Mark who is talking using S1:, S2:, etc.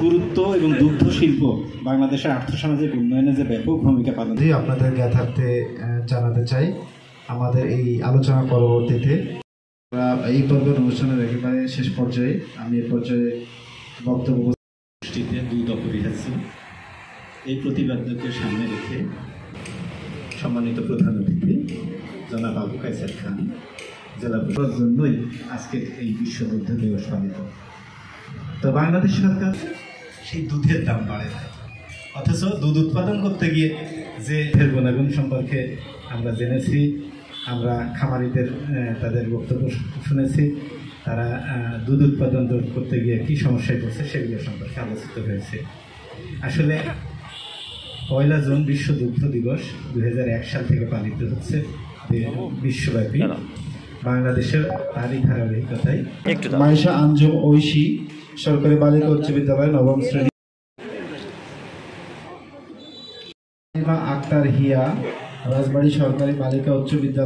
S1: গুরুত্ব এবং দুগ্ধ শিল্প বাংলাদেশের আর্থসামাজিক উন্নয়নে যে ব্যাপক ভূমিকা পালন করে
S2: আপনাদের জ্ঞাতার্থে জানাতে চাই আমাদের এই আলোচনা পরবর্তীতে এই পর্বের অনুষ্ঠানের একেবারে শেষ পর্যায়ে আমি এই পর্যায়ে বক্তব্য
S1: দুধ অপরিহার্য এই প্রতিপাদ্যকে সামনে রেখে সম্মানিত প্রধান অতিথি জনাব আবু কায়সার খান জেলা প্রশাসনের জন্যই আজকের এই বিশ্ব দুগ্ধ দিবস পালিত। তো বাংলাদেশ সরকার সেই দুধের দাম বাড়ে না, অথচ দুধ উৎপাদন করতে গিয়ে যে এর গুণাগুণ সম্পর্কে আমরা জেনেছি, আমরা খামারিদের তাদের বক্তব্য শুনেছি, তারা দুধ উৎপাদন করতে গিয়ে কী সমস্যায় পড়ছে সেগুলো সম্পর্কে আলোচিত হয়েছে। আসলে 1 জুন বিশ্ব দুগ্ধ দিবস 2001 সাল থেকে পালিত হচ্ছে বিশ্বব্যাপী। বাংলাদেশের তারই ধারাবাহিকতায়
S2: মাইশা আঞ্জুম ঐশী সরকারি বালিকা উচ্চ বিদ্যালয় 9ম শ্রেণী, আক্তার হিয়া রাজবাড়ী সরকারি বালিকা উচ্চ বিদ্যালয়